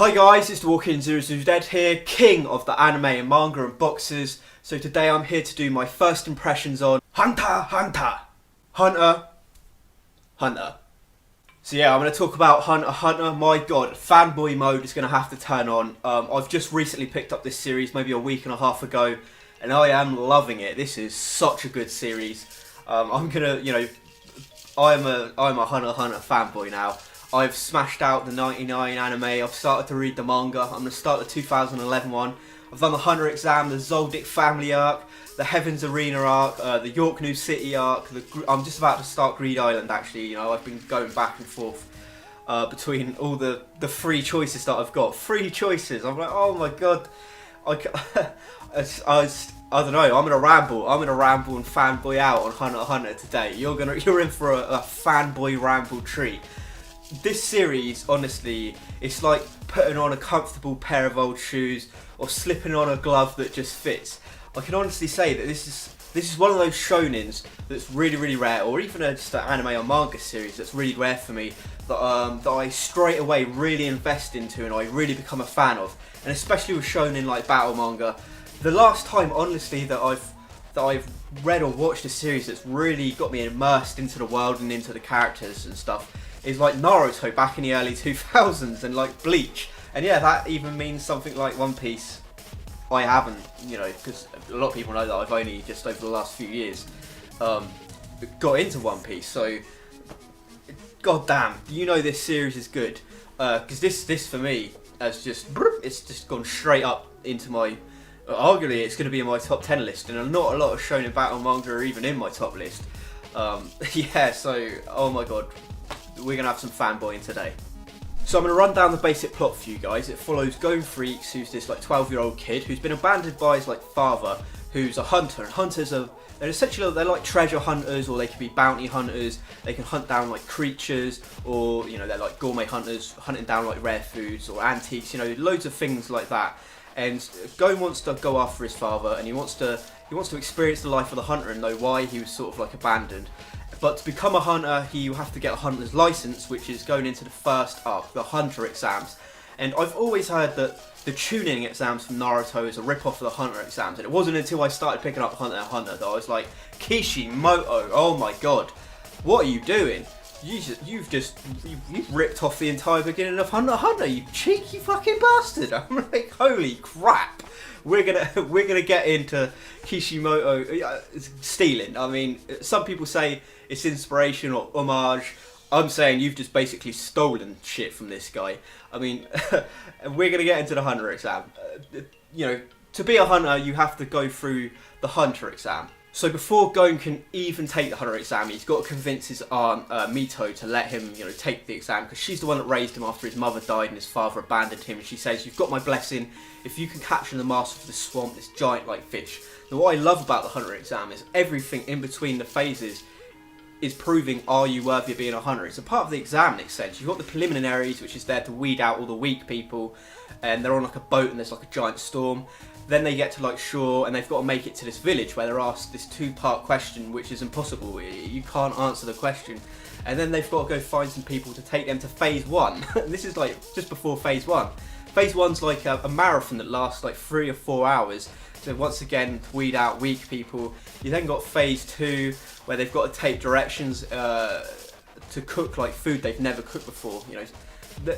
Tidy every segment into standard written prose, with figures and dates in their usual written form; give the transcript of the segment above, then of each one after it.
Hi guys, it's the Walking Dead here, king of the anime and manga and boxes. So today I'm here to do my first impressions on Hunter Hunter. So yeah, I'm going to talk about Hunter. My god, fanboy mode is going to have to turn on. I've just recently picked up this series, maybe a week and a half ago, and I am loving it. This is such a good series. I'm a Hunter fanboy now. I've smashed out the 99 anime, I've started to read the manga, I'm going to start the 2011 one. I've done the Hunter exam, the Zoldyck family arc, the Heavens Arena arc, the York New City arc, I'm just about to start Greed Island actually, you know, I've been going back and forth between all the free choices that I've got. Free choices, I'm like, oh my god, I don't know, I'm gonna ramble and fanboy out on Hunter today. You're in for a fanboy ramble treat. This series, honestly, it's like putting on a comfortable pair of old shoes or slipping on a glove that just fits. I can honestly say that this is one of those shonens that's really rare, or even just an anime or manga series that's really rare for me, that I straight away really invest into and I really become a fan of. And especially with shonen like battle manga, the last time honestly that I've read or watched a series that's really got me immersed into the world and into the characters and stuff is like Naruto back in the early 2000s and like Bleach. And yeah, that even means something like One Piece. I haven't, you know, because a lot of people know that I've only just over the last few years got into One Piece. So, god damn, you know this series is good. Because this for me has it's just gone straight up into my, arguably it's going to be in my top 10 list, and not a lot of shonen battle manga are even in my top list. Yeah, so, oh my god, we're going to have some fanboying today. So I'm going to run down the basic plot for you guys. It follows Going Freaks, who's this like 12-year-old kid who's been abandoned by his like father, who's a hunter. And hunters they're like treasure hunters, or they can be bounty hunters. They can hunt down like creatures, or you know, they're like gourmet hunters, hunting down like rare foods or antiques, you know, loads of things like that. And Gon wants to go after his father, and he wants to experience the life of the hunter and know why he was sort of like abandoned. But to become a hunter, you have to get a hunter's license, which is going into the first arc, the Hunter exams. And I've always heard that the tuning exams from Naruto is a rip-off of the Hunter exams. And it wasn't until I started picking up Hunter x Hunter that I was like, Kishimoto, oh my god, what are you doing? You've ripped off the entire beginning of Hunter x Hunter, you cheeky fucking bastard. I'm like, holy crap. We're gonna get into Kishimoto stealing. I mean, some people say it's inspiration or homage. I'm saying you've just basically stolen shit from this guy. I mean, we're gonna get into the Hunter exam. You know, to be a hunter, you have to go through the Hunter exam. So before Gon can even take the Hunter exam, he's got to convince his aunt Mito to let him, you know, take the exam, because she's the one that raised him after his mother died and his father abandoned him. And she says, "You've got my blessing if you can capture the master of the swamp, this giant like fish." Now, what I love about the Hunter exam is everything in between the phases is proving, are you worthy of being a hunter? It's a part of the exam in a sense. You've got the preliminaries, which is there to weed out all the weak people, and they're on like a boat and there's like a giant storm. Then they get to like shore and they've got to make it to this village where they're asked this two-part question, which is impossible. You can't answer the question. And then they've got to go find some people to take them to phase 1. This is like just before phase 1. Phase 1's like a marathon that lasts like 3 or 4 hours. So once again, weed out weak people. You then got phase 2, where they've got to take directions to cook like food they've never cooked before. You know,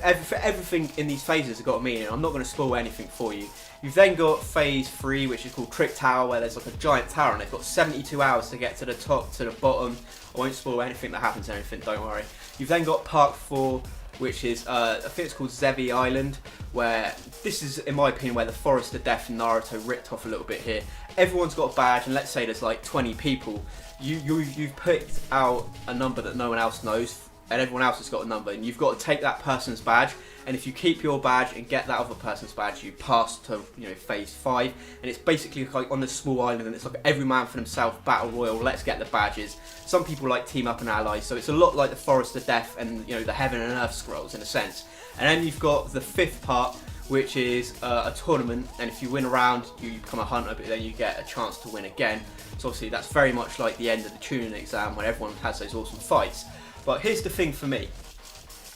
everything in these phases has got a meaning. I'm not going to spoil anything for you. You've then got phase 3, which is called Trick Tower, where there's like a giant tower and they've got 72 hours to get to the top, to the bottom. I won't spoil anything that happens or anything, don't worry. You've then got part 4, which is, I think it's called Zebi Island, where this is, in my opinion, where the Forest of Death and Naruto ripped off a little bit here. Everyone's got a badge, and let's say there's like 20 people. You've picked out a number that no one else knows, and everyone else has got a number, and you've got to take that person's badge, and if you keep your badge and get that other person's badge, you pass to, you know, phase 5. And it's basically like on this small island, and it's like every man for himself, battle royal, let's get the badges. Some people like team up and allies, so it's a lot like the Forest of Death and, you know, the Heaven and Earth scrolls in a sense. And then you've got the 5th part, which is a tournament, and if you win a round, you become a hunter, but then you get a chance to win again. So obviously that's very much like the end of the tuning exam, when everyone has those awesome fights. But here's the thing for me.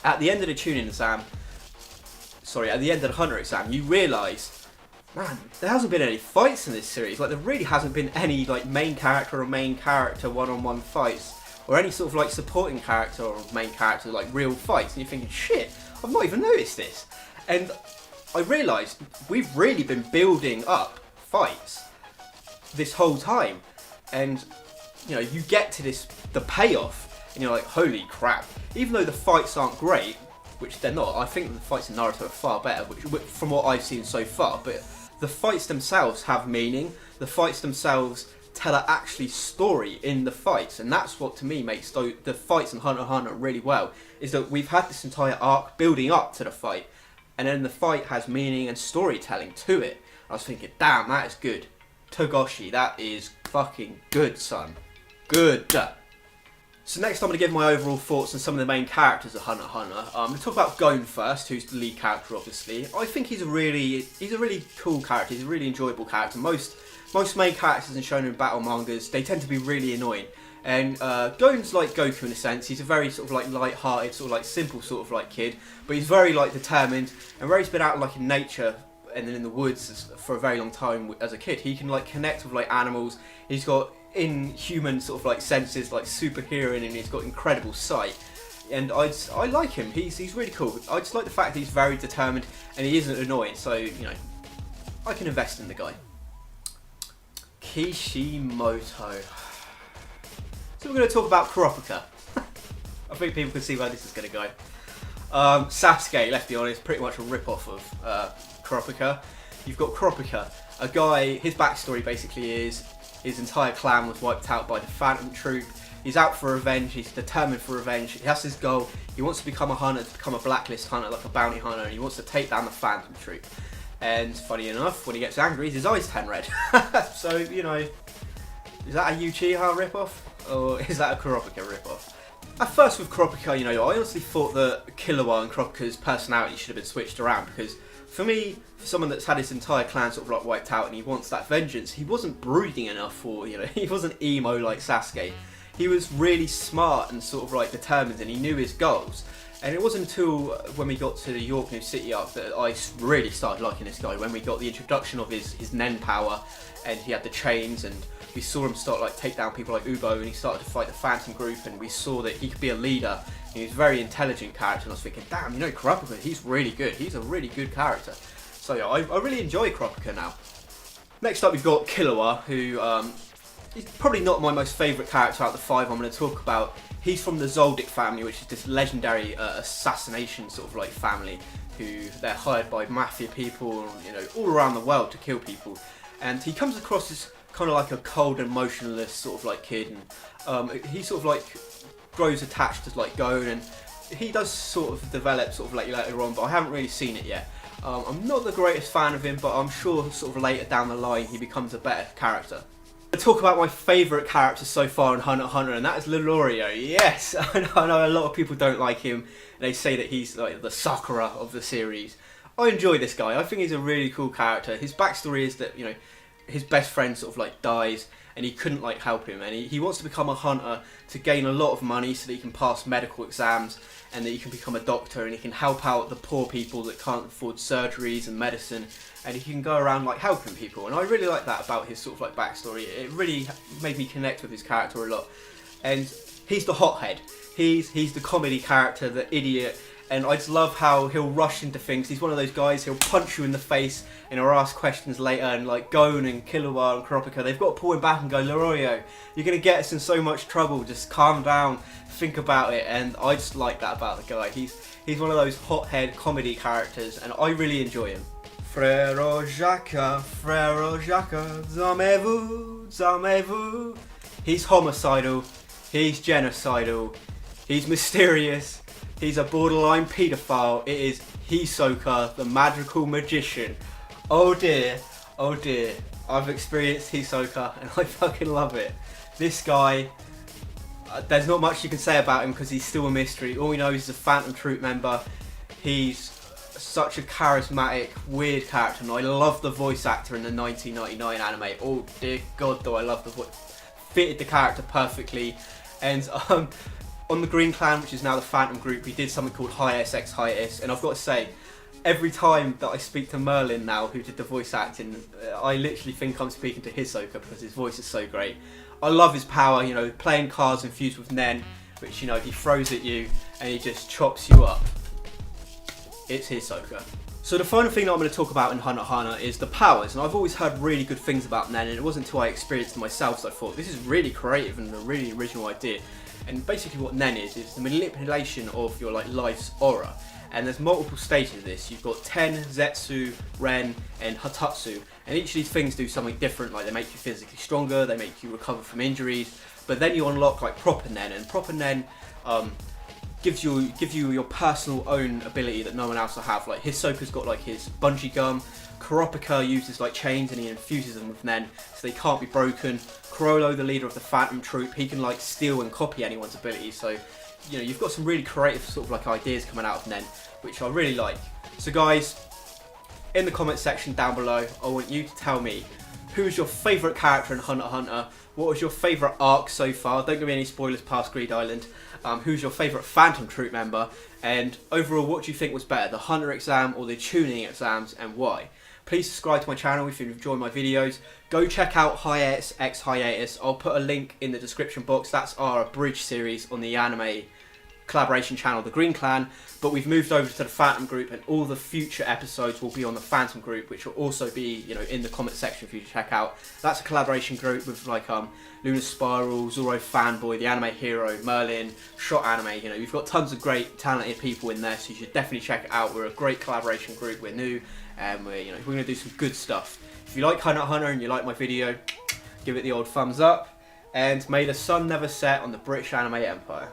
At the end of the tuning exam, at the end of the Hunter exam, you realise, man, there hasn't been any fights in this series. Like, there really hasn't been any like main character or main character one-on-one fights, or any sort of like supporting character or main character like real fights. And you're thinking, shit, I've not even noticed this. And I realised we've really been building up fights this whole time, and you know, you get to the payoff, and you're like, holy crap. Even though the fights aren't great, which they're not, I think the fights in Naruto are far better, which from what I've seen so far, but the fights themselves have meaning. The fights themselves tell an actually story in the fights, and that's what to me makes the fights in Hunter x Hunter really well, is that we've had this entire arc building up to the fight, and then the fight has meaning and storytelling to it. I was thinking, damn, that is good. Togoshi, that is fucking good, son. Good. So next I'm going to give my overall thoughts on some of the main characters of Hunter x Hunter. I'm going to talk about Gon first, who's the lead character obviously. I think he's a really cool character, he's a really enjoyable character. Most main characters in shonen battle mangas, they tend to be really annoying. And Gon's like Goku in a sense. He's a very sort of like light-hearted, sort of like simple sort of like kid, but he's very like determined, and where he's been out like in nature and then in the woods for a very long time as a kid, he can like connect with like animals. He's got inhuman sort of like senses, like super hearing, and he's got incredible sight. And I like him. He's really cool. I just like the fact that he's very determined and he isn't annoying. So you know, I can invest in the guy. Kishimoto. So we're going to talk about Kurapika. I think people can see where this is going to go. Sasuke, let's be honest, pretty much a rip-off of Kurapika. You've got Kurapika, a guy, his backstory basically is his entire clan was wiped out by the Phantom Troop. He's out for revenge, he's determined for revenge, he has his goal, he wants to become a hunter, to become a blacklist hunter, like a bounty hunter, and he wants to take down the Phantom Troop. And funny enough, when he gets angry, his eyes turn red. So, you know, is that a Uchiha rip-off? Or is that a Kurapika rip-off? At first with Kurapika, you know, I honestly thought that Killua and Kurapika's personality should have been switched around, because for me, for someone that's had his entire clan sort of like wiped out and he wants that vengeance, he wasn't brooding enough, or, you know, he wasn't emo like Sasuke. He was really smart and sort of like determined, and he knew his goals. And it wasn't until when we got to the York New City arc that I really started liking this guy, when we got the introduction of his Nen power, and he had the chains, and we saw him start like take down people like Ubo, and he started to fight the Phantom Group, and we saw that he could be a leader. And he was a very intelligent character, and I was thinking, damn, you know, Kurapika, he's really good. He's a really good character. So yeah, I really enjoy Kurapika now. Next up we've got Killua, who he's probably not my most favourite character out of the five I'm going to talk about. He's from the Zoldyck family, which is this legendary assassination sort of like family, who they're hired by mafia people, you know, all around the world to kill people. And he comes across as kind of like a cold and motionless sort of like kid, and he sort of like grows attached to like Gon, and he does sort of develop sort of like later on, but I haven't really seen it yet. I'm not the greatest fan of him, but I'm sure sort of later down the line he becomes a better character. I talk about my favourite character so far in Hunter x Hunter, and that is Lelorio. Yes, I know a lot of people don't like him. They say that he's like the Sakura of the series. I enjoy this guy. I think he's a really cool character. His backstory is that, you know, his best friend sort of like dies, and he couldn't like help him, and he wants to become a hunter to gain a lot of money so that he can pass medical exams, and that he can become a doctor, and he can help out the poor people that can't afford surgeries and medicine, and he can go around like helping people. And I really like that about his sort of like backstory. It really made me connect with his character a lot. And he's the hothead. He's the comedy character, the idiot. And I just love how he'll rush into things. He's one of those guys, he'll punch you in the face and he'll ask questions later, and like Gon and Killua and Kurapika, they've got to pull him back and go, Leroyo, you're going to get us in so much trouble, just calm down, think about it. And I just like that about the guy. He's one of those hothead comedy characters, and I really enjoy him. Frère Jacques, zamez-vous. He's homicidal, he's genocidal, he's mysterious, he's a borderline paedophile. It is Hisoka, the magical magician. Oh dear, I've experienced Hisoka and I fucking love it. This guy, there's not much you can say about him because he's still a mystery. All we know is he's a Phantom Troop member. He's such a charismatic, weird character, and I love the voice actor in the 1999 anime. Oh dear God, though, I love the voice. Fitted the character perfectly. And on the Green Clan, which is now the Phantom Group, we did something called Hiatus Ex Hiatus, and I've got to say, every time that I speak to Merlin now, who did the voice acting, I literally think I'm speaking to Hisoka because his voice is so great. I love his power, you know, playing cards infused with Nen, which, you know, he throws at you and he just chops you up. It's Hisoka. So the final thing that I'm going to talk about in Hunter x Hunter is the powers, and I've always heard really good things about Nen, and it wasn't until I experienced it myself that I thought, this is really creative and a really original idea. And basically what Nen is the manipulation of your life's aura. And there's multiple stages of this. You've got Ten, Zetsu, Ren, and Hatatsu. And each of these things do something different, like they make you physically stronger, they make you recover from injuries. But then you unlock like proper Nen, and proper Nen gives you your personal own ability that no one else will have. Like Hisoka's got like his bungee gum, Kurapika uses like chains and he infuses them with Nen so they can't be broken. Chrollo, the leader of the Phantom Troop, he can like steal and copy anyone's abilities. So, you know, you've got some really creative sort of like ideas coming out of Nen, which I really like. So guys, in the comment section down below, I want you to tell me who is your favourite character in Hunter x Hunter. What was your favourite arc so far? Don't give me any spoilers past Greed Island. Who's your favourite Phantom Troop member? And overall, what do you think was better, the Hunter exam or the tuning exams, and why? Please subscribe to my channel if you've enjoyed my videos. Go check out Hiatus X Hiatus. I'll put a link in the description box. That's our abridged series on the anime collaboration channel, the Green Clan, but we've moved over to the Phantom group, and all the future episodes will be on the Phantom group, which will also be, you know, in the comment section for you to check out. That's a collaboration group with like Lunar Spiral, Zoro Fanboy, the Anime Hero, Merlin, Shot Anime. You know, we've got tons of great talented people in there, so you should definitely check it out. We're a great collaboration group. We're new, and we're going to do some good stuff. If you like Hunter x Hunter and you like my video, give it the old thumbs up, and may the sun never set on the British anime empire.